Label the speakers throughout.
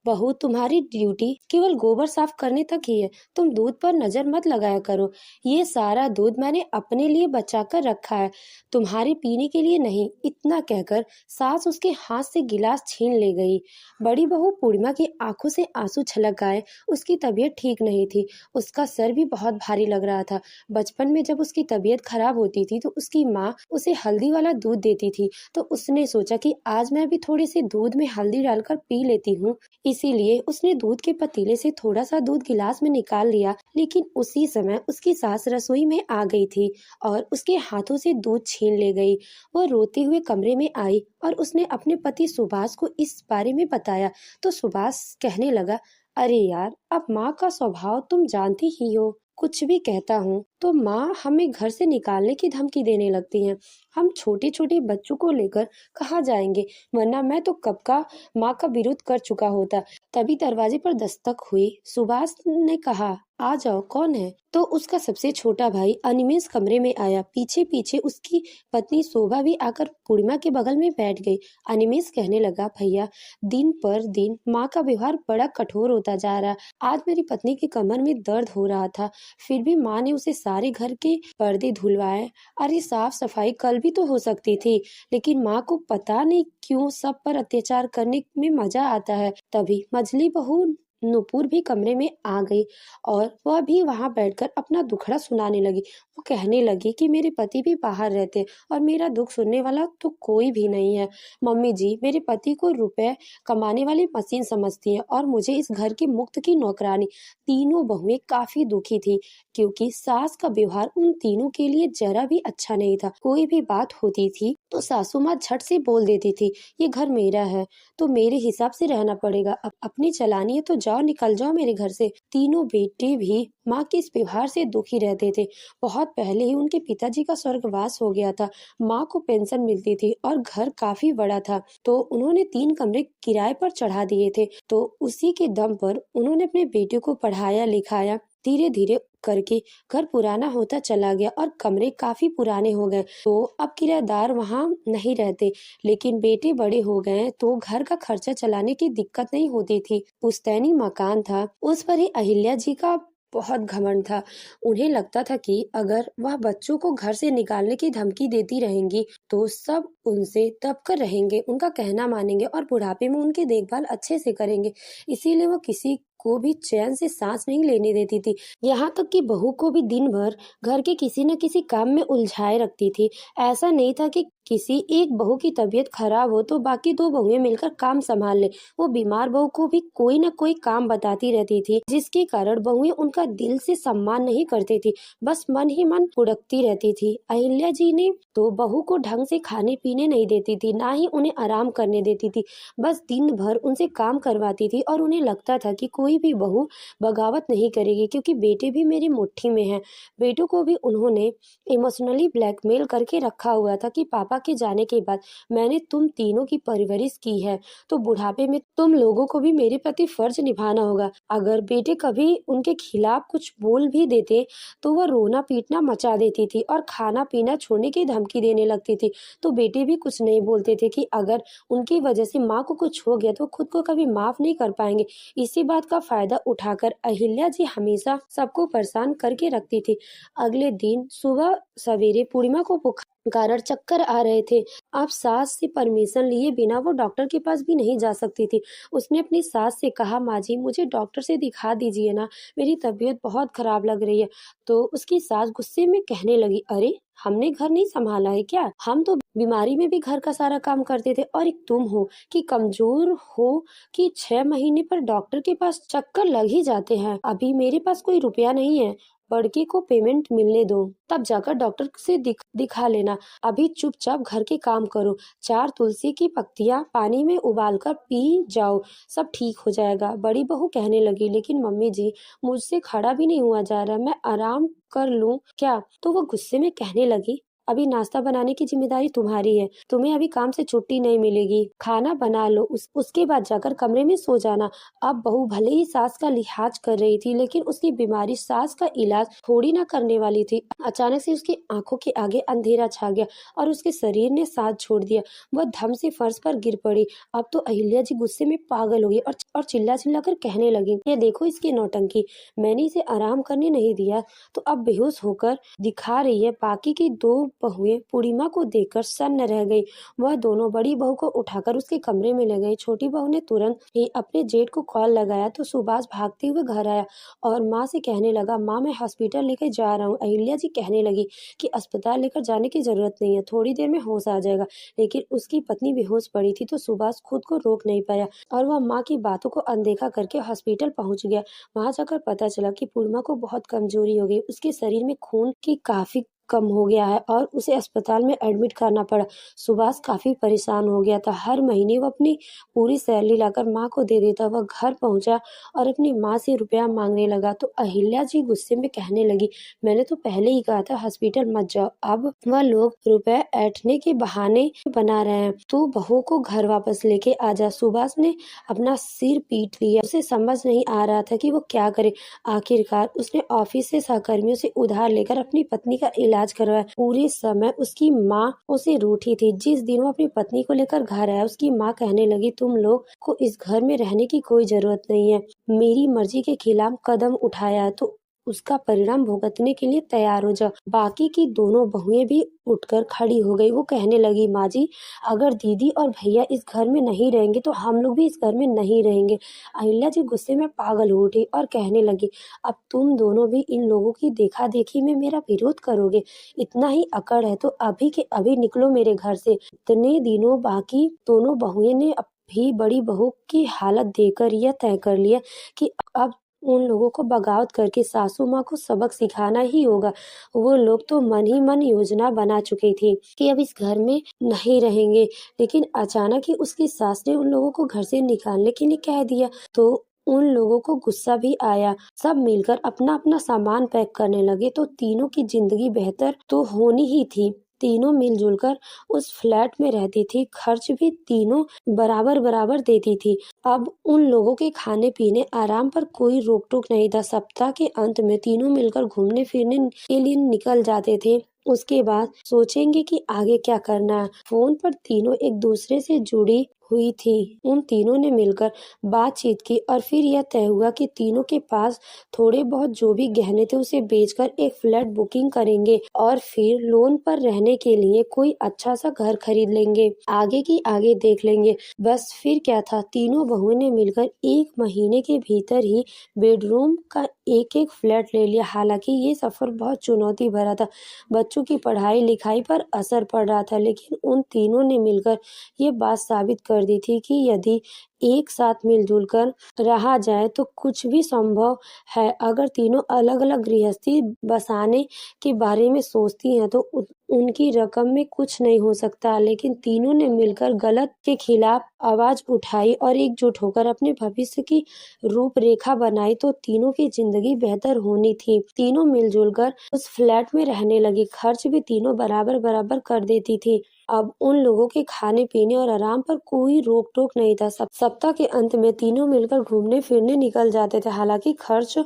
Speaker 1: बहू, तुम्हारी ड्यूटी केवल गोबर साफ करने तक ही है। तुम दूध पर नजर मत लगाया करो। ये सारा दूध मैंने अपने लिए बचा कर रखा है, तुम्हारे पीने के लिए नहीं। इतना कहकर सास उसके हाथ से गिलास छीन ले गई। बड़ी बहू पूर्णिमा की आंखों से आंसू छलक आए। उसकी तबीयत ठीक नहीं थी, उसका सर भी बहुत भारी लग रहा था। बचपन में जब उसकी तबीयत खराब होती थी तो उसकी माँ उसे हल्दी वाला दूध देती थी, तो उसने सोचा कि आज मैं भी थोड़े से दूध में हल्दी डालकर पी लेती हूँ। इसीलिए उसने दूध के पतीले से थोड़ा सा दूध गिलास में निकाल लिया। लेकिन उसी समय उसकी सास रसोई में आ गई थी और उसके हाथों से दूध छीन ले गई। वह रोते हुए कमरे में आई और उसने अपने पति सुभाष को इस बारे में बताया। तो सुभाष कहने लगा, अरे यार, अब माँ का स्वभाव तुम जानती ही हो। कुछ भी कहता हूँ तो माँ हमें घर से निकालने की धमकी देने लगती हैं। हम छोटे छोटे बच्चों को लेकर कहाँ जाएंगे, वरना मैं तो कब का माँ का विरोध कर चुका होता। तभी दरवाजे पर दस्तक हुई। सुभाष ने कहा, आ जाओ, कौन है? तो उसका सबसे छोटा भाई अनिमेष कमरे में आया। पीछे पीछे उसकी पत्नी शोभा भी आकर पूर्णिमा के बगल में बैठ गई। अनिमेष कहने लगा, भैया, दिन पर दिन माँ का व्यवहार बड़ा कठोर होता जा रहा। आज मेरी पत्नी की कमर में दर्द हो रहा था, फिर भी माँ ने उसे सारे घर के पर्दे धुलवाए। अरे साफ सफाई कल भी तो हो सकती थी, लेकिन माँ को पता नहीं क्यों सब पर अत्याचार करने में मजा आता है। तभी मझली बहू नुपुर भी कमरे में आ गई और वह भी वहां बैठकर अपना दुखड़ा सुनाने लगी। वो कहने लगी कि मेरे पति भी बाहर रहते हैं और मेरा दुख सुनने वाला तो कोई भी नहीं है। मम्मी जी मेरे पति को रुपए कमाने वाली मशीन समझती है और मुझे इस घर की मुक्त की नौकरानी। तीनों बहुएं काफी दुखी थी, क्योंकि सास का व्यवहार उन तीनों के लिए जरा भी अच्छा नहीं था। कोई भी बात होती थी तो सासू माँ झट से बोल देती थी, ये घर मेरा है तो मेरे हिसाब से रहना पड़ेगा। अपनी चलानी है तो जाओ, निकल जाओ मेरे घर से। तीनों बेटे भी माँ के इस व्यवहार से दुखी रहते थे। बहुत पहले ही उनके पिताजी का स्वर्गवास हो गया था। माँ को पेंशन मिलती थी और घर काफी बड़ा था, तो उन्होंने 3 कमरे किराए पर चढ़ा दिए थे। तो उसी के दम पर उन्होंने अपने बेटे को पढ़ाया लिखाया। धीरे धीरे करके घर पुराना होता चला गया और कमरे काफी पुराने हो गए, तो अब किराएदार वहां नहीं रहते। लेकिन बेटे बड़े हो गए तो घर का खर्चा चलाने की दिक्कत नहीं होती थी। पुश्तैनी मकान था, उस पर ही अहिल्या जी का बहुत घमंड था। उन्हें लगता था कि अगर वह बच्चों को घर से निकालने की धमकी देती रहेंगी तो सब उनसे दब कर रहेंगे, उनका कहना मानेंगे और बुढ़ापे में उनकी देखभाल अच्छे से करेंगे। इसीलिए वो किसी को भी चैन से सांस नहीं लेने देती थी। यहाँ तक कि बहू को भी दिन भर घर के किसी न किसी काम में उलझाए रखती थी। ऐसा नहीं था कि किसी एक बहू की तबीयत खराब हो तो बाकी 2 बहुएं मिलकर काम संभाल ले। वो बीमार बहू को भी कोई न कोई काम बताती रहती थी, जिसके कारण बहुएं उनका दिल से सम्मान नहीं करती थी, बस मन ही मन उड़कती रहती थी। अहिल्या जी ने तो बहू को ढंग से खाने पीने नहीं देती थी, ना ही उन्हें आराम करने देती थी। बस दिन भर उनसे काम करवाती थी और उन्हें लगता था कि कोई भी बहू बगावत नहीं करेगी, क्योंकि बेटे भी मेरी मुट्ठी में हैं। बेटों को भी उन्होंने इमोशनली ब्लैकमेल करके रखा हुआ था कि पापा के जाने के बाद मैंने तुम तीनों की परवरिश की है, तो बुढ़ापे में तुम लोगों को भी मेरे प्रति फर्ज निभाना होगा। अगर बेटे कभी उनके खिलाफ कुछ बोल भी देते तो वह रोना पीटना मचा देती थी और खाना पीना छोड़ने की धमकी देने लगती थी। तो बेटे भी कुछ नहीं बोलते थे कि अगर उनकी वजह से माँ को कुछ हो गया तो खुद को कभी माफ नहीं कर पाएंगे। इसी बात का फायदा उठाकर अहिल्या जी हमेशा सबको परेशान करके रखती थी। अगले दिन सुबह सवेरे पूर्णिमा को कारण चक्कर आ रहे थे। अब सास से परमिशन लिए बिना वो डॉक्टर के पास भी नहीं जा सकती थी। उसने अपनी सास से कहा, माँ जी मुझे डॉक्टर से दिखा दीजिए ना, मेरी तबीयत बहुत खराब लग रही है। तो उसकी सास गुस्से में कहने लगी, अरे हमने घर नहीं संभाला है क्या? हम तो बीमारी में भी घर का सारा काम करते थे, और एक तुम हो कि कमजोर हो कि 6 महीने पर डॉक्टर के पास चक्कर लग ही जाते हैं। अभी मेरे पास कोई रुपया नहीं है, बड़के को पेमेंट मिलने दो, तब जाकर डॉक्टर से दिखा लेना। अभी चुपचाप घर के काम करो, 4 तुलसी की पत्तियां पानी में उबालकर पी जाओ, सब ठीक हो जाएगा। बड़ी बहू कहने लगी, लेकिन मम्मी जी मुझसे खड़ा भी नहीं हुआ जा रहा, मैं आराम कर लूं क्या? तो वो गुस्से में कहने लगी, अभी नाश्ता बनाने की जिम्मेदारी तुम्हारी है, तुम्हें अभी काम से छुट्टी नहीं मिलेगी, खाना बना लो, उसके बाद जाकर कमरे में सो जाना। अब बहू भले ही सास का लिहाज कर रही थी, लेकिन उसकी बीमारी सास का इलाज थोड़ी ना करने वाली थी। अचानक से उसकी आंखों के आगे अंधेरा छा गया और उसके शरीर ने साथ छोड़ दिया। वह धम से फर्श पर गिर पड़ी। अब तो अहिल्या जी गुस्से में पागल हो गई और चिल्ला चिल्ला कर कहने लगी, ये देखो इसकी नौटंकी, मैंने इसे आराम करने नहीं दिया तो अब बेहोश होकर दिखा रही है। बाकी की दो बहुएं पूर्णिमा को देखकर सन्न रह गई। वह दोनों बड़ी बहू को उठाकर उसके कमरे में ले गई। छोटी बहू ने तुरंत ही अपने जेठ को कॉल लगाया तो सुभाष भागते हुए घर आया और माँ से कहने लगा, माँ मैं हॉस्पिटल लेकर जा रहा हूँ। अहिल्या जी कहने लगी कि अस्पताल लेकर जाने की जरूरत नहीं है, थोड़ी देर में होश आ जाएगा। लेकिन उसकी पत्नी बेहोश पड़ी थी तो सुभाष खुद को रोक नहीं पाया और वह माँ की बातों को अनदेखा करके हॉस्पिटल पहुंच गया। वहां जाकर पता चला कि पूर्णिमा को बहुत कमजोरी हो गई, उसके शरीर में खून की काफी कम हो गया है और उसे अस्पताल में एडमिट करना पड़ा। सुभाष काफी परेशान हो गया था। हर महीने वो अपनी पूरी सैलरी लाकर माँ को दे देता। वह घर पहुंचा और अपनी माँ से रुपया मांगने लगा तो अहिल्या जी गुस्से में कहने लगी, मैंने तो पहले ही कहा था हॉस्पिटल मत जाओ, अब वह लोग रुपए ऐंठने के बहाने बना रहे हैं, तू बहू को घर वापस लेके आ जा। सुभाष ने अपना सिर पीट लिया। उसे समझ नहीं आ रहा था कि वो क्या करे। आखिरकार उसने ऑफिस से सहकर्मियों से उधार लेकर अपनी पत्नी का इलाज करवाया। पूरे समय उसकी माँ उसे रूठी थी। जिस दिन वो अपनी पत्नी को लेकर घर आया, उसकी माँ कहने लगी, तुम लोग को इस घर में रहने की कोई जरूरत नहीं है, मेरी मर्जी के खिलाफ कदम उठाया है तो उसका परिणाम भुगतने के लिए तैयार हो जाओ। बाकी की दोनों बहुएं भी उठकर खड़ी हो गई। वो कहने लगी, माँ जी, अगर दीदी और भैया इस घर में नहीं रहेंगे तो हम लोग भी इस घर में नहीं रहेंगे। अहिल्या जी गुस्से में पागल हो उठी और कहने लगी, अब तुम दोनों भी इन लोगों की देखा देखी में मेरा विरोध करोगे? इतना ही अकड़ है तो अभी के अभी निकलो मेरे घर से। इतने दिनों बाकी दोनों बहुएं ने भी बड़ी बहू की हालत देखकर यह तय कर लिया कि अब उन लोगों को बगावत करके सासू माँ को सबक सिखाना ही होगा। वो लोग तो मन ही मन योजना बना चुकी थी कि अब इस घर में नहीं रहेंगे, लेकिन अचानक ही उसकी सास ने उन लोगों को घर से निकालने के लिए कह दिया तो उन लोगों को गुस्सा भी आया। सब मिलकर अपना अपना सामान पैक करने लगे तो तीनों की जिंदगी बेहतर तो होनी ही थी। तीनों मिलजुल कर उस फ्लैट में रहती थी, खर्च भी तीनों बराबर बराबर देती थी। अब उन लोगों के खाने पीने आराम पर कोई रोक टोक नहीं था। सप्ताह के अंत में तीनों मिलकर घूमने फिरने के लिए निकल जाते थे। उसके बाद सोचेंगे कि आगे क्या करना है। फोन पर तीनों एक दूसरे से जुड़ी हुई थी। उन तीनों ने मिलकर बातचीत की और फिर यह तय हुआ कि तीनों के पास थोड़े बहुत जो भी गहने थे उसे बेचकर एक फ्लैट बुकिंग करेंगे और फिर लोन पर रहने के लिए कोई अच्छा सा घर खरीद लेंगे। आगे की आगे देख लेंगे। बस फिर क्या था, तीनों बहुओं ने मिलकर 1 महीने के भीतर ही बेडरूम का एक एक फ्लैट ले लिया। हालांकि ये सफर बहुत चुनौती भरा था, बच्चों की पढ़ाई लिखाई पर असर पड़ रहा था, लेकिन उन तीनों ने मिलकर ये बात साबित कर दी थी कि यदि एक साथ मिलजुल कर रहा जाए तो कुछ भी संभव है। अगर तीनों अलग अलग गृहस्थी बसाने के बारे में सोचती हैं तो उनकी रकम में कुछ नहीं हो सकता, लेकिन तीनों ने मिलकर गलत के खिलाफ आवाज उठाई और एकजुट होकर अपने भविष्य की रूपरेखा बनाई तो तीनों की जिंदगी बेहतर होनी थी। तीनों मिलजुल कर उस फ्लैट में रहने लगी। खर्च भी तीनों बराबर बराबर कर देती थी। अब उन लोगों के खाने पीने और आराम पर कोई रोक टोक नहीं था। सप्ताह के अंत में तीनों मिलकर घूमने फिरने निकल जाते थे। हालांकि खर्च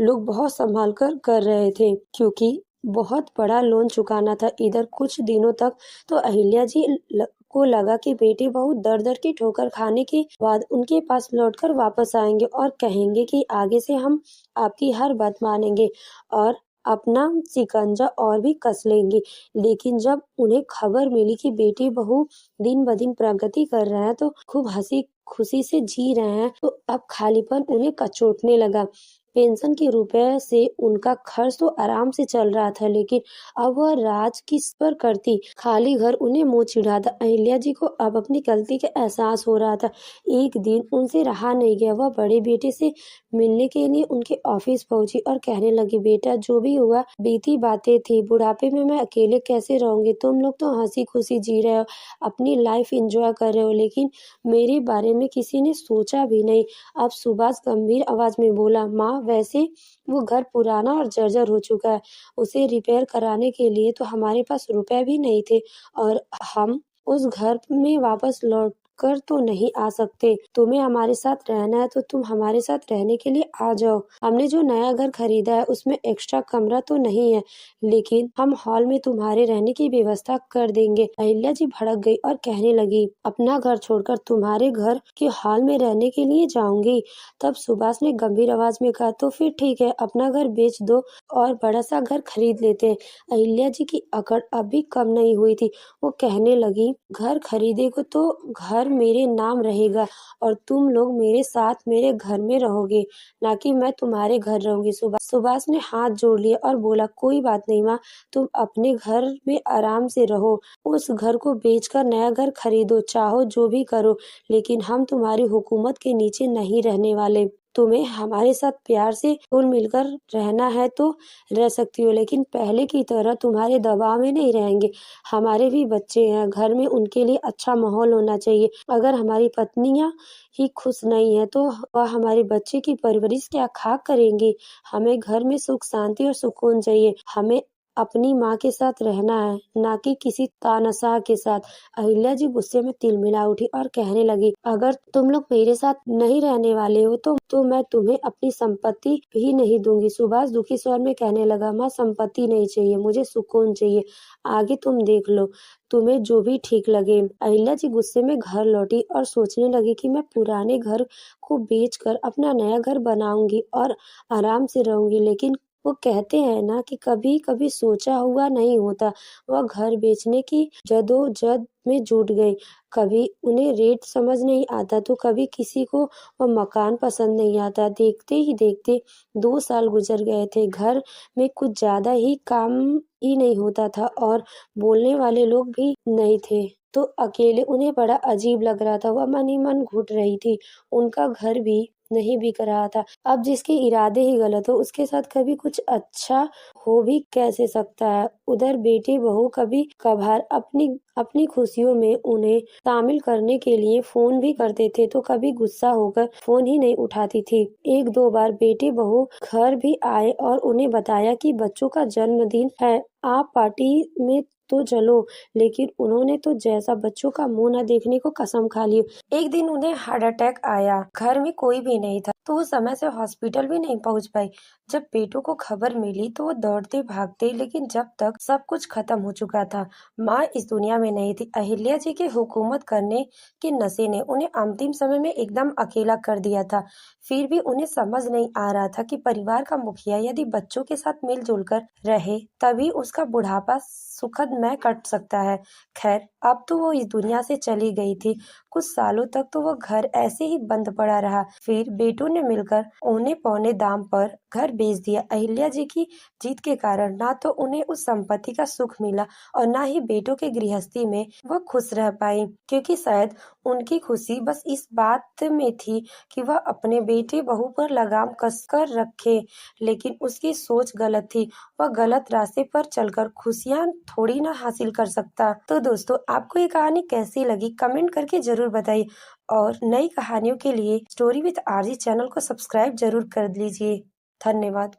Speaker 1: लोग बहुत संभाल कर रहे थे क्योंकि बहुत बड़ा लोन चुकाना था। इधर कुछ दिनों तक तो अहिल्या जी को लगा कि बेटे बहू दर दर की ठोकर खाने के बाद उनके पास लौटकर वापस आएंगे और कहेंगे कि आगे से हम आपकी हर बात मानेंगे और अपना शिकंजा और भी कस लेंगे। लेकिन जब उन्हें खबर मिली कि बेटी बहू दिन ब दिन प्रगति कर रहे हैं तो खूब हंसी खुशी से जी रहे हैं तो अब खालीपन उन्हें कचोटने लगा। पेंशन के रुपए से उनका खर्च तो आराम से चल रहा था, लेकिन अब वह राज किस पर करती। खाली घर उन्हें मुंह चिढ़ाता। अहिल्या जी को अब अपनी गलती का एहसास हो रहा था। एक दिन उनसे रहा नहीं गया। वह बड़े बेटे से मिलने के लिए उनके ऑफिस पहुंची और कहने लगी, बेटा जो भी हुआ बीती बातें थी, बुढ़ापे में मैं अकेले कैसे रहूंगी। तुम लोग तो हंसी खुशी जी रहे हो, अपनी लाइफ एंजॉय कर रहे हो, लेकिन मेरे बारे में किसी ने सोचा भी नहीं। अब सुभाष गंभीर आवाज में बोला, माँ वैसे वो घर पुराना और जर्जर हो चुका है। उसे रिपेयर कराने के लिए तो हमारे पास रुपए भी नहीं थे और हम उस घर में वापस लौट कर तो नहीं आ सकते। तुम्हें हमारे साथ रहना है तो तुम हमारे साथ रहने के लिए आ जाओ। हमने जो नया घर खरीदा है उसमें एक्स्ट्रा कमरा तो नहीं है, लेकिन हम हॉल में तुम्हारे रहने की व्यवस्था कर देंगे। अहिल्या जी भड़क गई और कहने लगी, अपना घर छोड़कर तुम्हारे घर के हॉल में रहने के लिए जाऊंगी। तब सुभाष ने गंभीर आवाज में कहा, तो फिर ठीक है, अपना घर बेच दो और बड़ा सा घर खरीद लेते हैं। अहिल्या जी की अकड़ अभी कम नहीं हुई थी। वो कहने लगी, घर खरीदेगा तो घर मेरे नाम रहेगा और तुम लोग मेरे साथ मेरे घर में रहोगे, ना कि मैं तुम्हारे घर रहूंगी। सुभाष ने हाथ जोड़ लिए और बोला, कोई बात नहीं माँ, तुम अपने घर में आराम से रहो। उस घर को बेचकर नया घर खरीदो, चाहो जो भी करो, लेकिन हम तुम्हारी हुकूमत के नीचे नहीं रहने वाले। तुम्हें हमारे साथ प्यार से घुल मिलकर रहना है तो रह सकती हो, लेकिन पहले की तरह तुम्हारे दबाव में नहीं रहेंगे। हमारे भी बच्चे हैं, घर में उनके लिए अच्छा माहौल होना चाहिए। अगर हमारी पत्नियां ही खुश नहीं है तो वह हमारे बच्चे की परवरिश क्या खाक करेंगी। हमें घर में सुख शांति और सुकून चाहिए। हमें अपनी माँ के साथ रहना है, ना कि किसी तानाशाह के साथ। अहिल्या जी गुस्से में तिलमिला उठी और कहने लगी, अगर तुम लोग मेरे साथ नहीं रहने वाले हो तो मैं तुम्हें अपनी संपत्ति भी नहीं दूंगी। सुभाष दुखी स्वर में कहने लगा, माँ संपत्ति नहीं चाहिए, मुझे सुकून चाहिए। आगे तुम देख लो, तुम्हें जो भी ठीक लगे। अहिल्या जी गुस्से में घर लौटी और सोचने लगी कि मैं पुराने घर को बेचकर अपना नया घर बनाऊंगी और आराम से रहूंगी, लेकिन वो कहते हैं ना कि कभी कभी सोचा हुआ नहीं होता। वह घर बेचने की जदोजहद में जुट गई। कभी उन्हें रेट समझ नहीं आता तो कभी किसी को वह मकान पसंद नहीं आता। देखते ही देखते 2 साल गुजर गए थे। घर में कुछ ज्यादा ही काम ही नहीं होता था और बोलने वाले लोग भी नहीं थे, तो अकेले उन्हें बड़ा अजीब लग रहा था। वह मन ही मन घुट रही थी। उनका घर भी नहीं बिक रहा था। अब जिसके इरादे ही गलत हो उसके साथ कभी कुछ अच्छा हो भी कैसे सकता है। उधर बेटे बहू कभी कभार अपनी अपनी खुशियों में उन्हें शामिल करने के लिए फोन भी करते थे तो कभी गुस्सा होकर फोन ही नहीं उठाती थी। 1-2 बार बेटे बहू घर भी आए और उन्हें बताया कि बच्चों का जन्मदिन है, आप पार्टी में तो चलो, लेकिन उन्होंने तो जैसा बच्चों का मुंह न देखने को कसम खा ली। एक दिन उन्हें हार्ट अटैक आया। घर में कोई भी नहीं था तो वो समय से हॉस्पिटल भी नहीं पहुंच पाई। जब बेटों को खबर मिली तो वो दौड़ते भागते, लेकिन जब तक सब कुछ खत्म हो चुका था। माँ इस दुनिया में नहीं थी। अहिल्या जी के हुकूमत करने के नशे ने उन्हें अंतिम समय में एकदम अकेला कर दिया था। फिर भी उन्हें समझ नहीं आ रहा था कि परिवार का मुखिया यदि बच्चों के साथ मिलजुल कर रहे तभी उसका बुढ़ापा सुखद में कट सकता है। खैर, अब तो वो इस दुनिया से चली गई थी। कुछ सालों तक तो वो घर ऐसे ही बंद पड़ा रहा। फिर बेटों ने मिलकर औने पौने दाम पर घर बेच दिया। अहिल्या जी की जीत के कारण ना तो उन्हें उस संपत्ति का सुख मिला और ना ही बेटों के गृहस्थी में वह खुश रह पाई, क्योंकि शायद उनकी खुशी बस इस बात में थी कि वह अपने बेटे बहू पर लगाम कसकर रखे। लेकिन उसकी सोच गलत थी। वह गलत रास्ते पर चलकर खुशियां थोड़ी ना हासिल कर सकता। तो दोस्तों, आपको ये कहानी कैसी लगी कमेंट करके जरूर बताइए और नई कहानियों के लिए स्टोरी विद आरजी चैनल को सब्सक्राइब जरूर कर लीजिए। धन्यवाद।